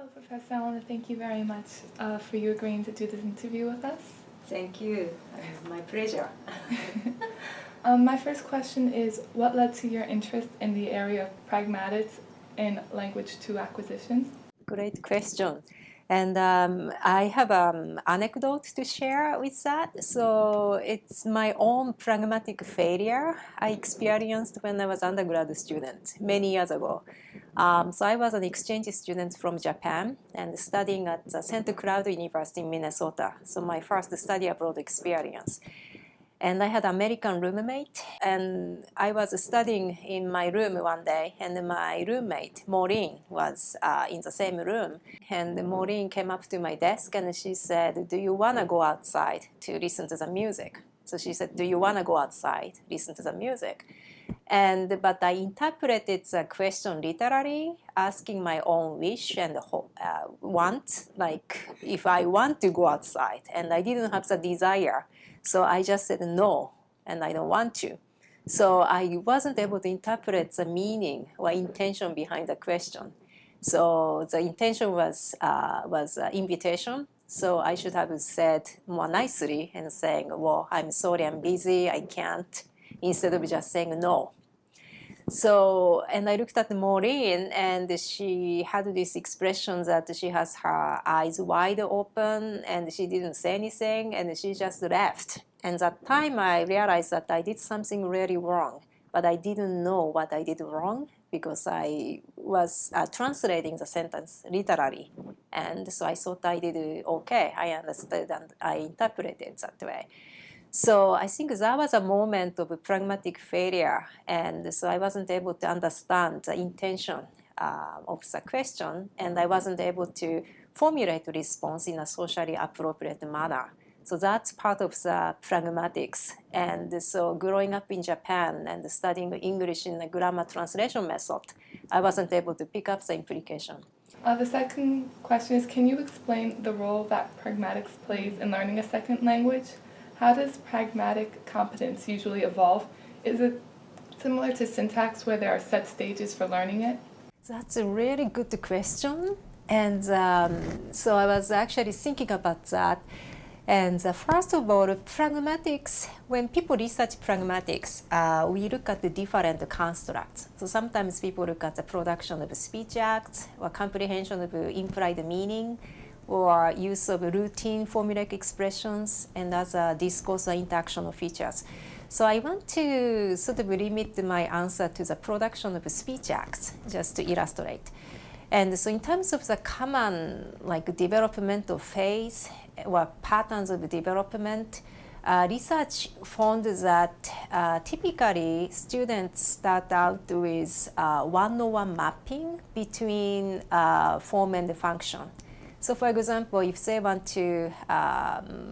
Hello, Professor. I want to thank you very much for you agreeing to do this interview with us. Thank you. My pleasure. My first question is, what led to your interest in the area of pragmatics in language to acquisition? Great question. And I have an anecdote to share with that. So it's my own pragmatic failure I experienced when I was undergrad student many years ago. So I was an exchange student from Japan and studying at the St. Cloud University in Minnesota. So my first study abroad experience. And I had an American roommate, and I was studying in my room one day, and my roommate, Maureen, was in the same room. And Maureen came up to my desk and she said, "Do you want to go outside to listen to the music?" So she said, "Do you want to go outside, listen to the music?" But I interpreted the question literally, asking my own wish and want, like if I want to go outside, and I didn't have the desire. So I just said no, and I don't want to. So I wasn't able to interpret the meaning or intention behind the question. So the intention was invitation. So I should have said more nicely and saying, "Well, I'm sorry, I'm busy, I can't," instead of just saying no. So, and I looked at Maureen, and she had this expression that she has her eyes wide open, and she didn't say anything, and she just left. And that time I realized that I did something really wrong, but I didn't know what I did wrong because I was translating the sentence literally. And so I thought I did okay. I understood and I interpreted that way. So I think that was a moment of a pragmatic failure, and so I wasn't able to understand the intention of the question, and I wasn't able to formulate a response in a socially appropriate manner. So that's part of the pragmatics. And so growing up in Japan and studying English in the grammar translation method, I wasn't able to pick up the implication. The second question is, can you explain the role that pragmatics plays in learning a second language? How does pragmatic competence usually evolve? Is it similar to syntax where there are set stages for learning it? That's a really good question. And so I was actually thinking about that. And first of all, pragmatics, when people research pragmatics, we look at the different constructs. So sometimes people look at the production of speech acts or comprehension of implied meaning, or use of routine formulaic expressions and other discourse or interactional features. So I want to sort of limit my answer to the production of speech acts, just to illustrate. And so in terms of the common developmental phase or patterns of development, research found that typically students start out with one-on-one mapping between form and function. So for example, if they want to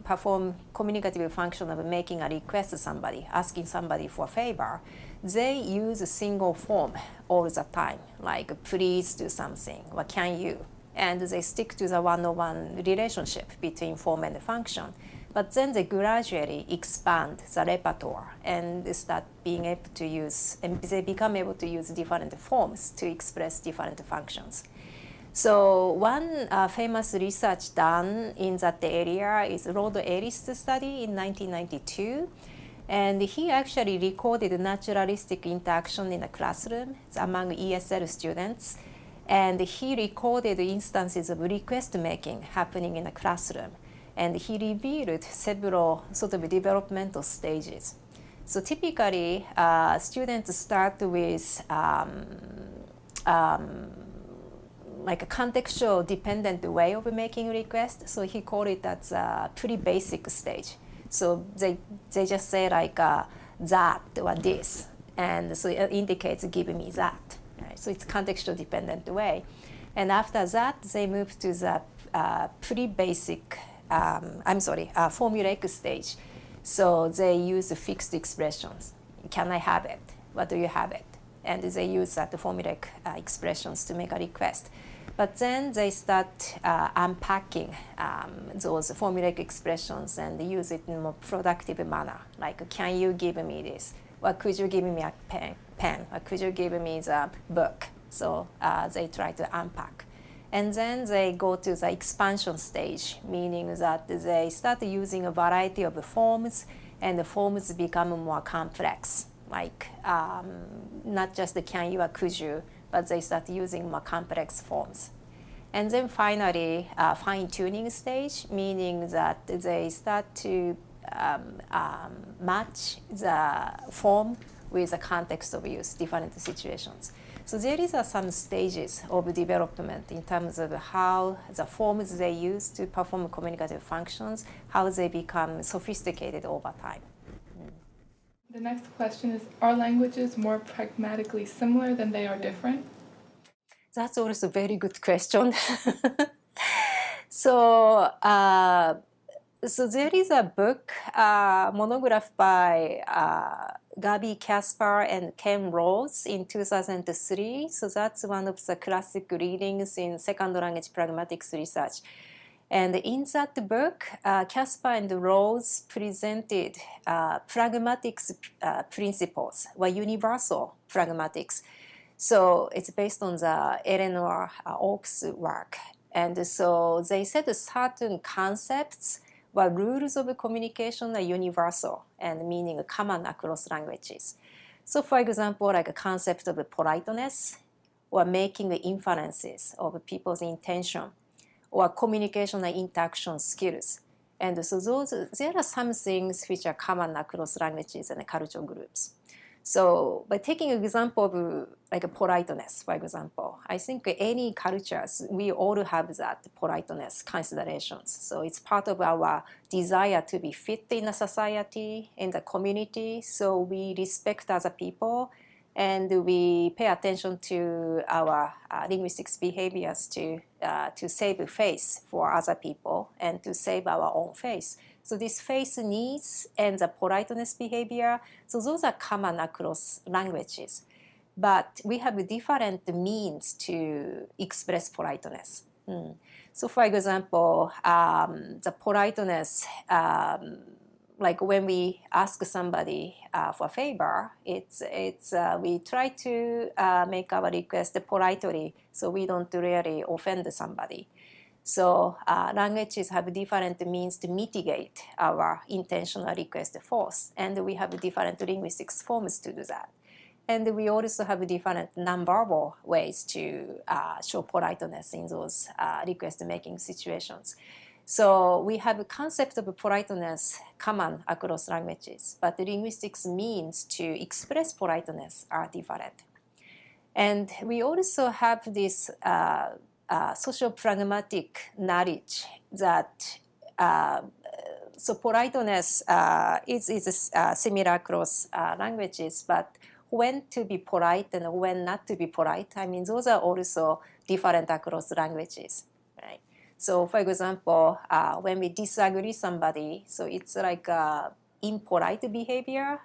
perform communicative function of making a request to somebody, asking somebody for a favor, they use a single form all the time, like please do something, or can you? And they stick to the one-on-one relationship between form and function. But then they gradually expand the repertoire and they start being able to use, and they become able to use different forms to express different functions. So one famous research done in that area is Rod Ellis' study in 1992. And he actually recorded naturalistic interaction in a classroom among ESL students. And he recorded instances of request making happening in a classroom. And he revealed several sort of developmental stages. So typically, students start with like a contextual dependent way of making requests. So he called it as a pretty basic stage. So they just say like that or this. And so it indicates give me that. Right? So it's contextual dependent way. And after that, they move to the pretty basic, formulaic stage. So they use fixed expressions. Can I have it? What do you have it? And they use that formulaic expressions to make a request. But then they start unpacking those formulaic expressions and use it in a more productive manner. Like, can you give me this? Or could you give me a pen? Or could you give me the book? So they try to unpack. And then they go to the expansion stage, meaning that they start using a variety of forms, and the forms become more complex, like not just the can you or could you, but they start using more complex forms. And then finally, fine-tuning stage, meaning that they start to match the form with the context of use, different situations. So there is some stages of development in terms of how the forms they use to perform communicative functions, how they become sophisticated over time. The next question is, are languages more pragmatically similar than they are different? That's also a very good question. So, so there is a book, monograph by Gabi Kasper and Ken Rose in 2003. So that's one of the classic readings in second language pragmatics research. And in that book, Kasper and Rose presented pragmatics principles, or universal pragmatics. So it's based on the Eleanor Oakes' work. And so they said certain concepts or rules of communication are universal and meaning common across languages. So for example, like a concept of politeness or making inferences of people's intention or communication and interaction skills. And so there are some things which are common across languages and cultural groups. So by taking an example of like a politeness, for example, I think any cultures, we all have that politeness considerations. So it's part of our desire to be fit in a society, in the community. So we respect other people and we pay attention to our linguistics behaviors to save face for other people and to save our own face. So this face needs and the politeness behavior, so those are common across languages. But we have different means to express politeness. So for example, the politeness, like when we ask somebody for a favor, we try to make our request politely so we don't really offend somebody. So languages have different means to mitigate our intentional request force, and we have different linguistics forms to do that. And we also have different nonverbal ways to show politeness in those request-making situations. So we have a concept of politeness common across languages, but the linguistics means to express politeness are different. And we also have this social pragmatic knowledge that so politeness is similar across languages, but when to be polite and when not to be polite, I mean, those are also different across languages, right? So for example, when we disagree somebody, so it's like impolite behavior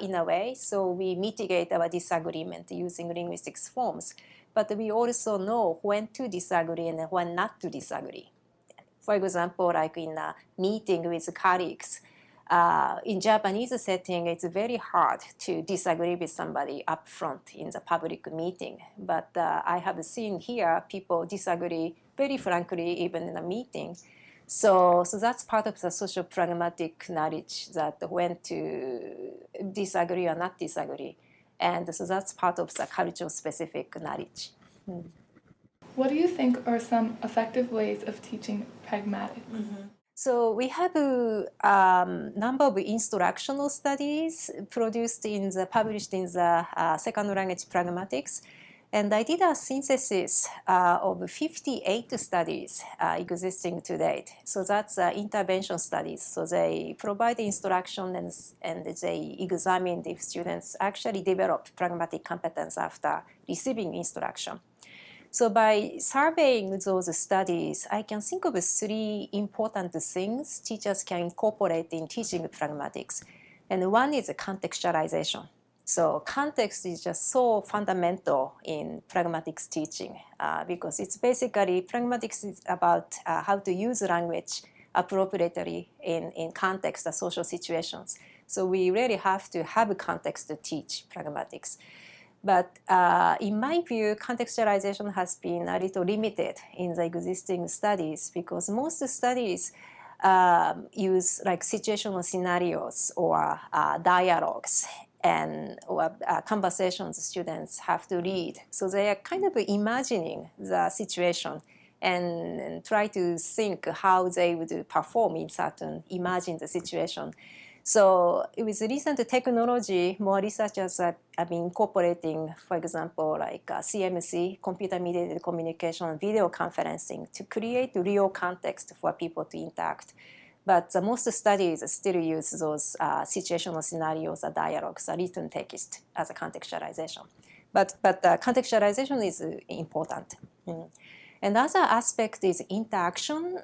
in a way, so we mitigate our disagreement using linguistics forms. But we also know when to disagree and when not to disagree. For example, like in a meeting with colleagues, in Japanese setting, it's very hard to disagree with somebody up front in the public meeting. But I have seen here people disagree very frankly, even in a meeting. So that's part of the social pragmatic knowledge that when to disagree or not disagree. And so that's part of the cultural specific knowledge. What do you think are some effective ways of teaching pragmatics? So we have a number of instructional studies published in the second language pragmatics. And I did a synthesis of 58 studies existing to date. So that's intervention studies. So they provide instruction and they examine if students actually develop pragmatic competence after receiving instruction. So by surveying those studies, I can think of three important things teachers can incorporate in teaching pragmatics. And one is contextualization. So context is just so fundamental in pragmatics teaching because it's basically, pragmatics is about how to use language appropriately in context of social situations. So we really have to have a context to teach pragmatics. But in my view, contextualization has been a little limited in the existing studies because most studies use like situational scenarios or dialogues and or conversations students have to read. So they are kind of imagining the situation and try to think how they would perform in certain imagined situation. So with recent technology, more researchers have been incorporating, for example, like CMC, computer-mediated communication, video conferencing, to create real context for people to interact. But most studies still use those situational scenarios or dialogues or written text as a contextualization. But contextualization is important. And other aspect is interaction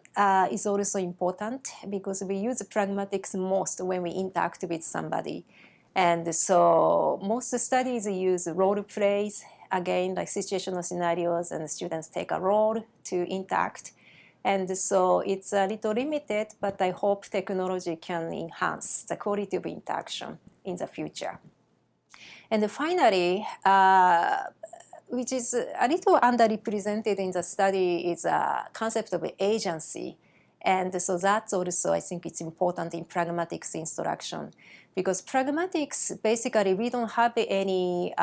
is also important because we use pragmatics most when we interact with somebody. And so most studies use role plays, again, like situational scenarios, and students take a role to interact. And so it's a little limited, but I hope technology can enhance the quality of interaction in the future. And finally, which is a little underrepresented in the study, is a concept of agency. And so that's also, I think it's important in pragmatics instruction. Because pragmatics, basically, we don't have any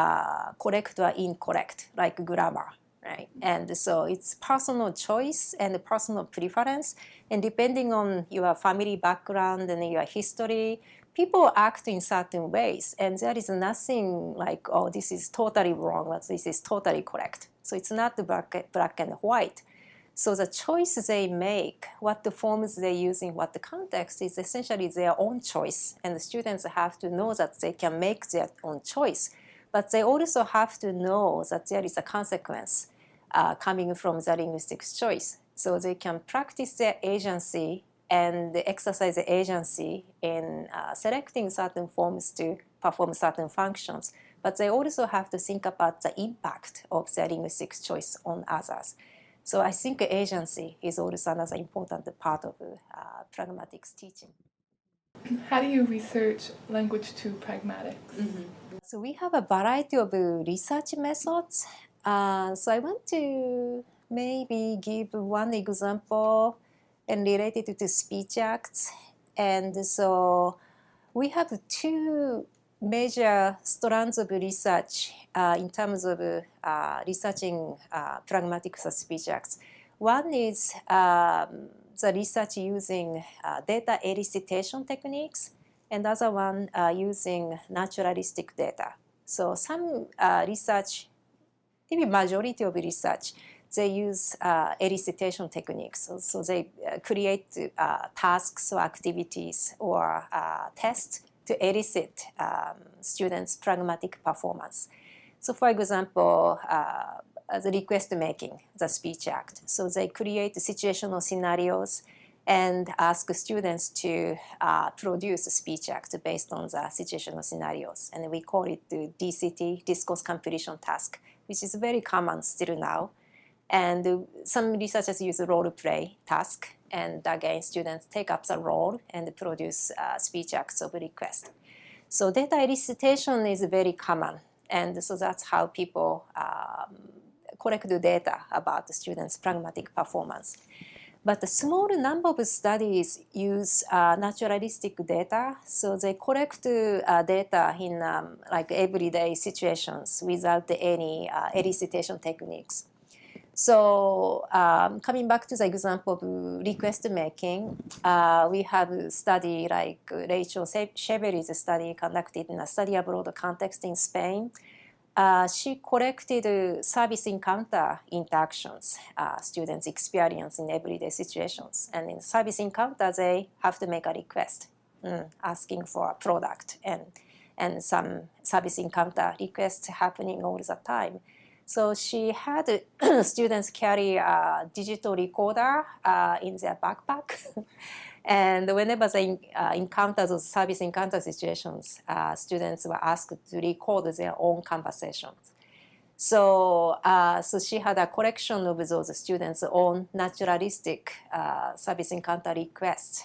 correct or incorrect, like grammar, right? And so it's personal choice and personal preference. And depending on your family background and your history, people act in certain ways, and there is nothing like, oh, this is totally wrong, or this is totally correct. So it's not black and white. So the choice they make, what the forms they use in what the context, is essentially their own choice. And the students have to know that they can make their own choice. But they also have to know that there is a consequence coming from the linguistic choice. So they can practice their agency and exercise the agency in selecting certain forms to perform certain functions. But they also have to think about the impact of their linguistic choice on others. So I think agency is also another important part of pragmatics teaching. How do you research language to pragmatics? So we have a variety of research methods. So I want to maybe give one example and related to speech acts. And so we have two major strands of research in terms of researching pragmatics of speech acts. One is the research using data elicitation techniques, and the other one using naturalistic data. So some research, maybe majority of research, they use elicitation techniques. So they create tasks or activities or tests to elicit students' pragmatic performance. So for example, the request making, the speech act. So they create situational scenarios and ask students to produce a speech act based on the situational scenarios. And we call it the DCT, discourse completion task, which is very common still now. And some researchers use a role play task. And again, students take up the role and produce speech acts of request. So data elicitation is very common. And so that's how people collect the data about the students' pragmatic performance. But a small number of studies use naturalistic data. So they collect data in like everyday situations without any elicitation techniques. So coming back to the example of request making, we have a study like Rachel Cheverry's study conducted in a study abroad context in Spain. She collected service encounter interactions students experience in everyday situations. And in service encounter, they have to make a request asking for a product. And some service encounter requests happening all the time. So she had students carry a digital recorder in their backpack. And whenever they encounter those service encounter situations, students were asked to record their own conversations. So, so she had a collection of those students' own naturalistic service encounter requests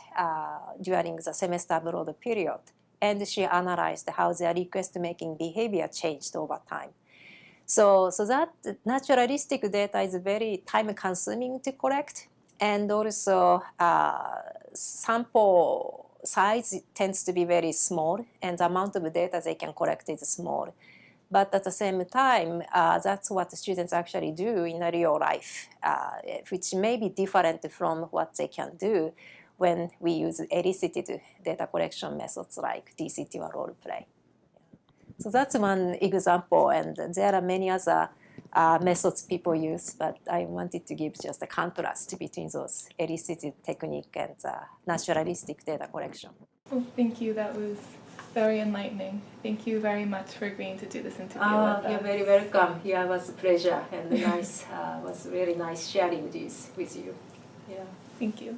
during the semester abroad period. And she analyzed how their request-making behavior changed over time. So that naturalistic data is very time consuming to collect, and also sample size tends to be very small, and the amount of data they can collect is small. But at the same time, that's what the students actually do in a real life, which may be different from what they can do when we use elicited data collection methods like DCT or role play. So that's one example, and there are many other methods people use, but I wanted to give just a contrast between those elicited technique and naturalistic data collection. Well, thank you. That was very enlightening. Thank you very much for agreeing to do this interview with us. You're very welcome. Yeah, it was a pleasure, and nice. Was really nice sharing this with you. Yeah. Thank you.